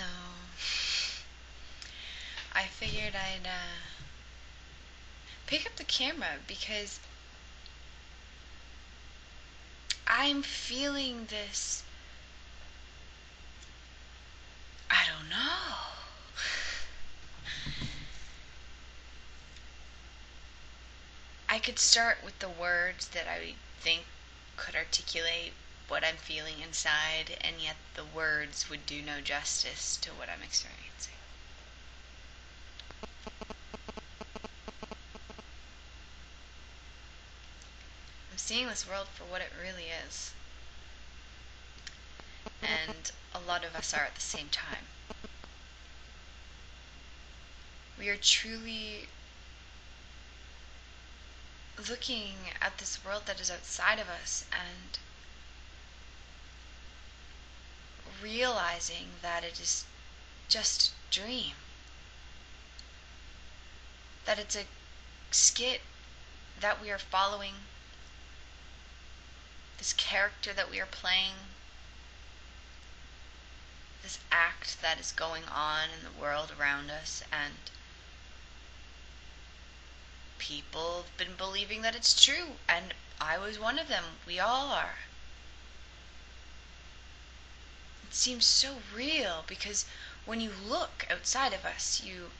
know. I figured I'd pick up the camera because I'm feeling this. I don't know. I could start with the words that I think could articulate what I'm feeling inside, and yet the words would do no justice to what I'm experiencing. I'm seeing this world for what it really is. And a lot of us are at the same time. We are truly looking at this world that is outside of us and realizing that it is just a dream. That it's a skit that we are following, this character that we are playing, this act that is going on in the world around us, and people have been believing that it's true, and I was one of them. We all are. It seems so real because when you look outside of us, you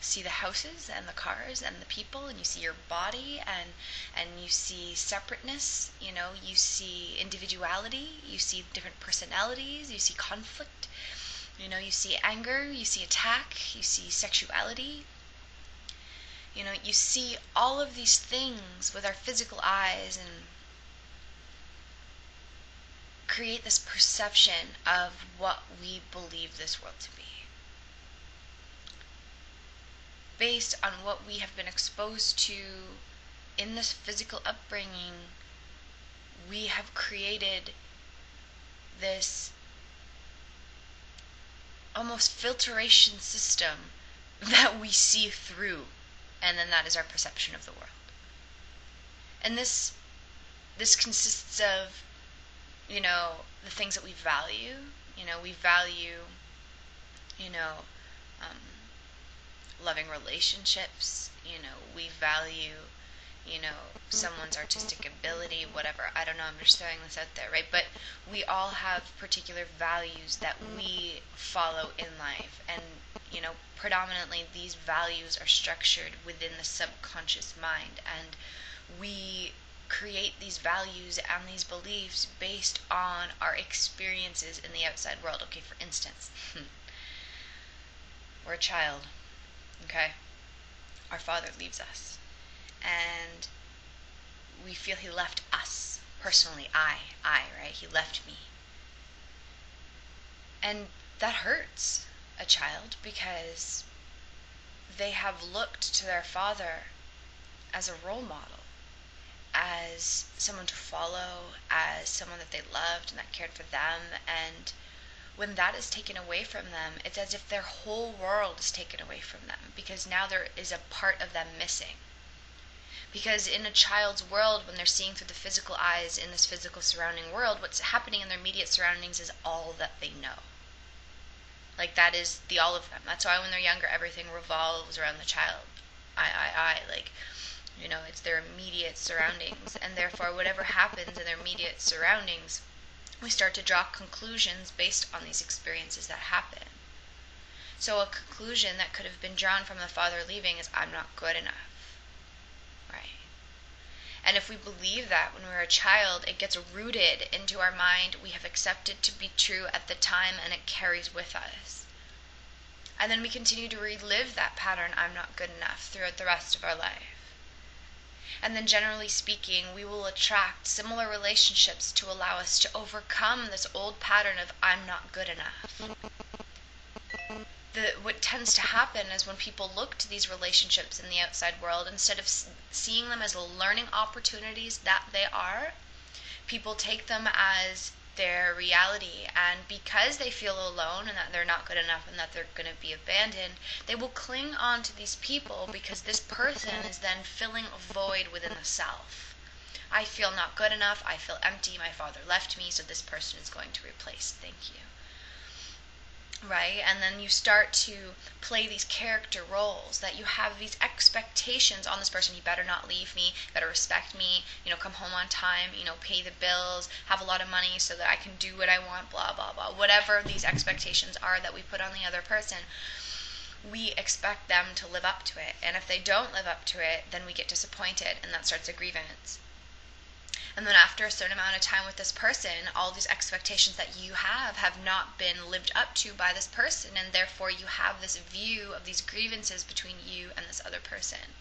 see the houses and the cars and the people, and you see your body, and you see separateness, you see individuality, you see different personalities, you see conflict, you see anger, you see attack, you see sexuality. You see all of these things with our physical eyes and create this perception of what we believe this world to be. Based on what we have been exposed to in this physical upbringing, we have created this almost filtration system that we see through, and then that is our perception of the world. And this consists of, the things that we value. We value, loving relationships. We value, someone's artistic ability, whatever. I don't know, I'm just throwing this out there, right? But we all have particular values that we follow in life. And, predominantly these values are structured within the subconscious mind. And we create these values and these beliefs based on our experiences in the outside world. Okay, for instance, we're a child, okay? Our father leaves us, and we feel he left us. Personally, I, right? He left me. And that hurts a child because they have looked to their father as a role model, as someone to follow, as someone that they loved and that cared for them. And when that is taken away from them, it's as if their whole world is taken away from them, because now there is a part of them missing. Because in a child's world, when they're seeing through the physical eyes in this physical surrounding world, what's happening in their immediate surroundings is all that they know. Like, that is the all of them. That's why when they're younger, everything revolves around the child. Like, it's their immediate surroundings. And therefore, whatever happens in their immediate surroundings, we start to draw conclusions based on these experiences that happen. So a conclusion that could have been drawn from the father leaving is, I'm not good enough. Right? And if we believe that when we're a child, it gets rooted into our mind. We have accepted to be true at the time, and it carries with us. And then we continue to relive that pattern, I'm not good enough, throughout the rest of our life. And then, generally speaking, we will attract similar relationships to allow us to overcome this old pattern of I'm not good enough. What tends to happen is when people look to these relationships in the outside world, instead of seeing them as learning opportunities that they are, people take them as their reality. And because they feel alone and that they're not good enough and that they're going to be abandoned, they will cling on to these people because this person is then filling a void within the self. I feel not good enough, I feel empty, my father left me, so this person is going to replace. Thank you. right? And then you start to play these character roles, that you have these expectations on this person. You better not leave me, you better respect me, come home on time, pay the bills, have a lot of money so that I can do what I want, blah, blah, blah. Whatever these expectations are that we put on the other person, we expect them to live up to it. And if they don't live up to it, then we get disappointed, and that starts a grievance. And then after a certain amount of time with this person, all these expectations that you have not been lived up to by this person, and therefore you have this view of these grievances between you and this other person.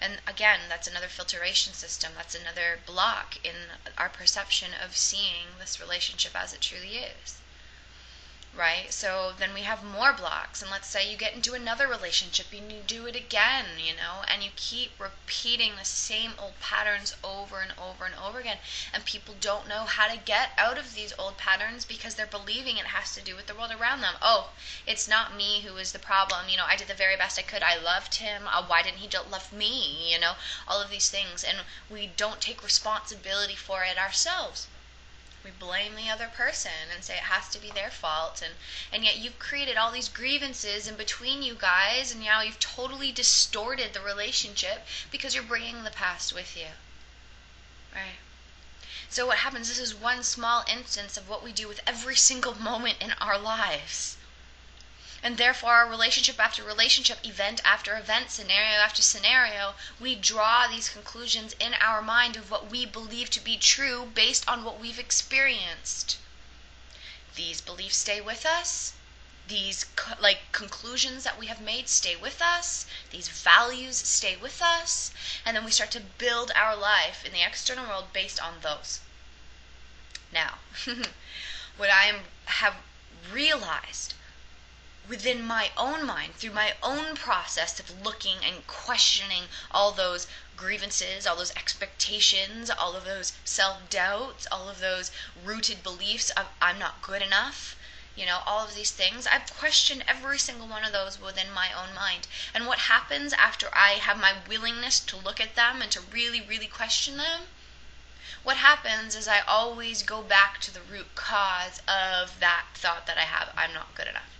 And again, that's another filtration system. That's another block in our perception of seeing this relationship as it truly is. Right? So then we have more blocks, and let's say you get into another relationship and you do it again, and you keep repeating the same old patterns over and over and over again, and people don't know how to get out of these old patterns because they're believing it has to do with the world around them. Oh, it's not me who is the problem, I did the very best I could, I loved him, why didn't he love me, all of these things, and we don't take responsibility for it ourselves. We blame the other person and say it has to be their fault, and yet you've created all these grievances in between you guys, and now you've totally distorted the relationship because you're bringing the past with you. Right? So what happens, this is one small instance of what we do with every single moment in our lives. And therefore, our relationship after relationship, event after event, scenario after scenario, we draw these conclusions in our mind of what we believe to be true based on what we've experienced. These beliefs stay with us. These conclusions that we have made stay with us. These values stay with us. And then we start to build our life in the external world based on those. Now, what I have realized within my own mind, through my own process of looking and questioning all those grievances, all those expectations, all of those self-doubts, all of those rooted beliefs of I'm not good enough, all of these things, I've questioned every single one of those within my own mind. And what happens after I have my willingness to look at them and to really, really question them? What happens is I always go back to the root cause of that thought that I have, I'm not good enough.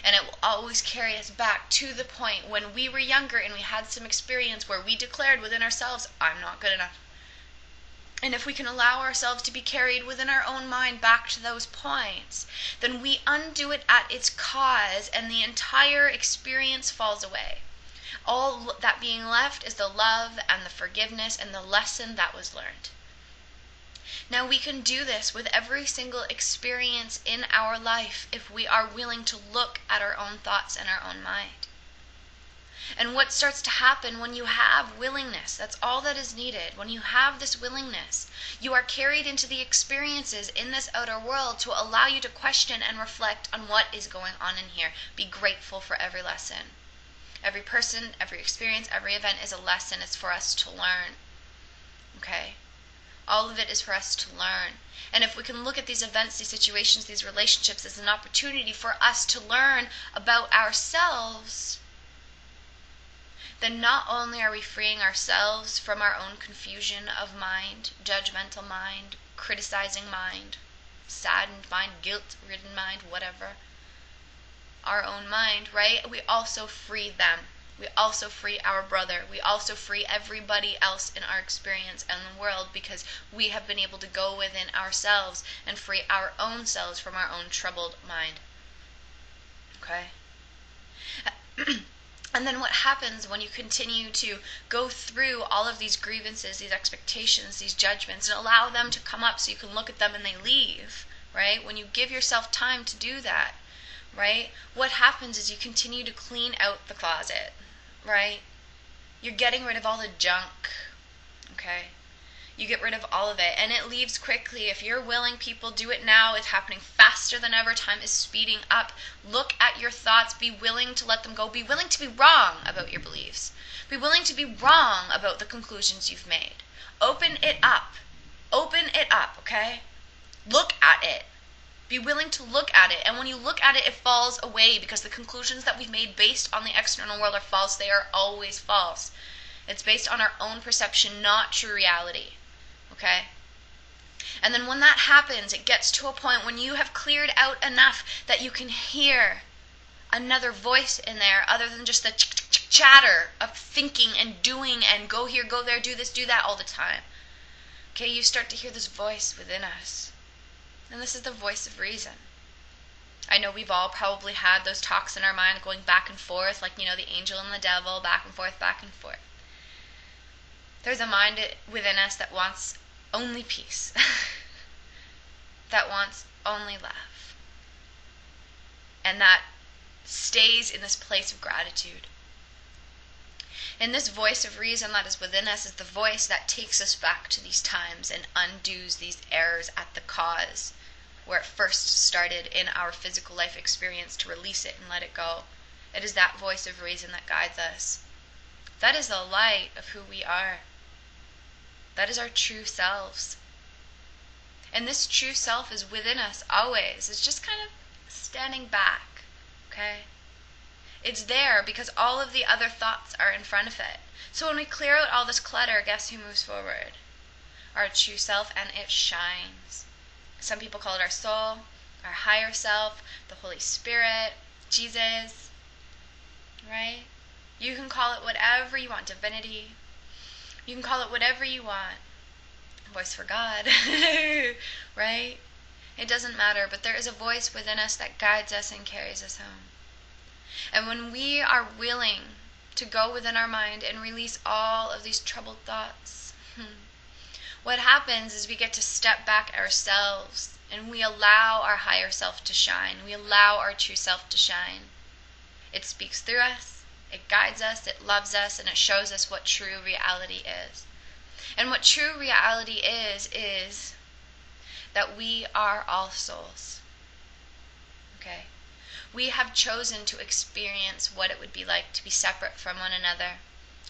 And it will always carry us back to the point when we were younger and we had some experience where we declared within ourselves, I'm not good enough. And if we can allow ourselves to be carried within our own mind back to those points, then we undo it at its cause and the entire experience falls away. All that being left is the love and the forgiveness and the lesson that was learned. Now we can do this with every single experience in our life if we are willing to look at our own thoughts and our own mind. And what starts to happen when you have willingness, that's all that is needed. When you have this willingness, you are carried into the experiences in this outer world to allow you to question and reflect on what is going on in here. Be grateful for every lesson. Every person, every experience, every event is a lesson. It's for us to learn. Okay? All of it is for us to learn. And if we can look at these events, these situations, these relationships as an opportunity for us to learn about ourselves, then not only are we freeing ourselves from our own confusion of mind, judgmental mind, criticizing mind, saddened mind, guilt-ridden mind, whatever, our own mind, right? We also free them. We also free our brother. We also free everybody else in our experience and the world because we have been able to go within ourselves and free our own selves from our own troubled mind. Okay? And then what happens when you continue to go through all of these grievances, these expectations, these judgments, and allow them to come up so you can look at them and they leave, right? When you give yourself time to do that, right? What happens is you continue to clean out the closet, right? You're getting rid of all the junk, okay? You get rid of all of it, and it leaves quickly. If you're willing, people, do it now. It's happening faster than ever. Time is speeding up. Look at your thoughts. Be willing to let them go. Be willing to be wrong about your beliefs. Be willing to be wrong about the conclusions you've made. Open it up. Open it up, okay? Look at it. Be willing to look at it. And when you look at it, it falls away because the conclusions that we've made based on the external world are false. They are always false. It's based on our own perception, not true reality. Okay? And then when that happens, it gets to a point when you have cleared out enough that you can hear another voice in there other than just the chatter of thinking and doing and go here, go there, do this, do that all the time. Okay, you start to hear this voice within us. And this is the voice of reason. I know we've all probably had those talks in our mind going back and forth, like, the angel and the devil, back and forth, back and forth. There's a mind within us that wants only peace, that wants only love, and that stays in this place of gratitude. And this voice of reason that is within us is the voice that takes us back to these times and undoes these errors at the cause, where it first started in our physical life experience, to release it and let it go. It is that voice of reason that guides us. That is the light of who we are. That is our true selves. And this true self is within us always. It's just kind of standing back, okay? It's there because all of the other thoughts are in front of it. So when we clear out all this clutter, guess who moves forward? Our true self, and it shines. Some people call it our soul, our higher self, the Holy Spirit, Jesus, right? You can call it whatever you want, divinity. You can call it whatever you want. Voice for God, right? It doesn't matter, but there is a voice within us that guides us and carries us home. And when we are willing to go within our mind and release all of these troubled thoughts, what happens is we get to step back ourselves and we allow our higher self to shine. We allow our true self to shine. It speaks through us, it guides us, it loves us, and it shows us what true reality is. And what true reality is that we are all souls. Okay? We have chosen to experience what it would be like to be separate from one another.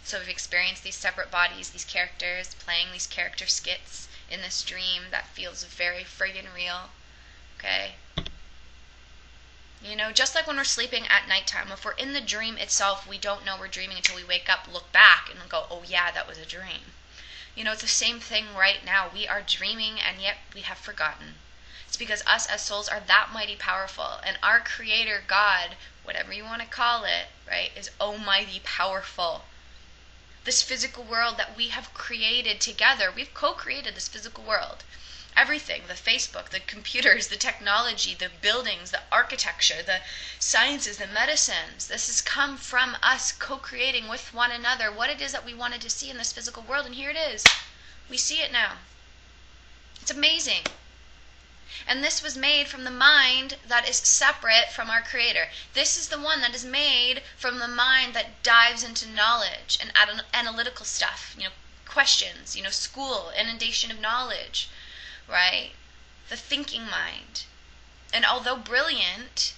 So we've experienced these separate bodies, these characters, playing these character skits in this dream that feels very friggin' real. Okay? Just like when we're sleeping at nighttime, if we're in the dream itself, we don't know we're dreaming until we wake up, look back, and go, oh yeah, that was a dream. It's the same thing right now. We are dreaming, and yet we have forgotten. It's because us as souls are that mighty powerful, and our Creator, God, whatever you want to call it, right, is almighty powerful. This physical world that we have created together, we've co-created this physical world. Everything, the Facebook, the computers, the technology, the buildings, the architecture, the sciences, the medicines, this has come from us co-creating with one another what it is that we wanted to see in this physical world, and here it is. We see it now. It's amazing. And this was made from the mind that is separate from our Creator. This is the one that is made from the mind that dives into knowledge and analytical stuff, questions, school, inundation of knowledge, right? The thinking mind. And although brilliant,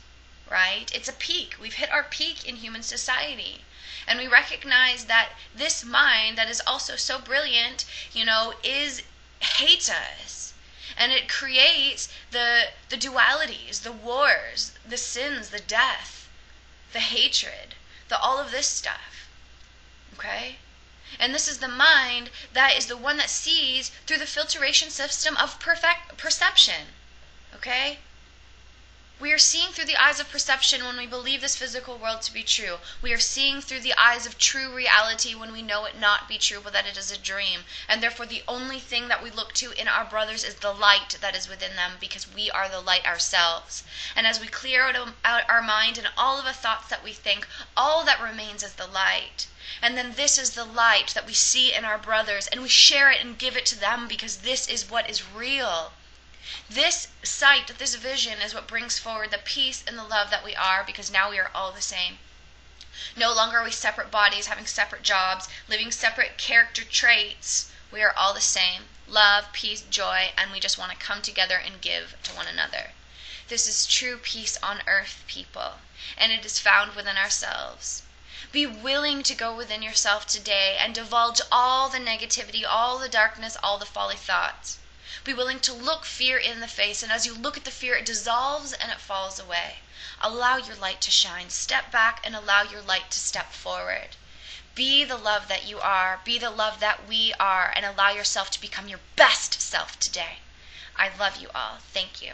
right, it's a peak. We've hit our peak in human society. And we recognize that this mind that is also so brilliant, hates us. And it creates the dualities, the wars, the sins, the death, the hatred, all of this stuff. Okay? And this is the mind that is the one that sees through the filtration system of perfect perception. Okay? We are seeing through the eyes of perception when we believe this physical world to be true. We are seeing through the eyes of true reality when we know it not be true, but that it is a dream. And therefore the only thing that we look to in our brothers is the light that is within them, because we are the light ourselves. And as we clear out our mind and all of the thoughts that we think, all that remains is the light. And then this is the light that we see in our brothers, and we share it and give it to them because this is what is real. This sight, this vision is what brings forward the peace and the love that we are, because now we are all the same. No longer are we separate bodies, having separate jobs, living separate character traits. We are all the same. Love, peace, joy, and we just want to come together and give to one another. This is true peace on earth, people, and it is found within ourselves. Be willing to go within yourself today and divulge all the negativity, all the darkness, all the folly thoughts. Be willing to look fear in the face, and as you look at the fear, it dissolves and it falls away. Allow your light to shine. Step back and allow your light to step forward. Be the love that you are. Be the love that we are, and allow yourself to become your best self today. I love you all. Thank you.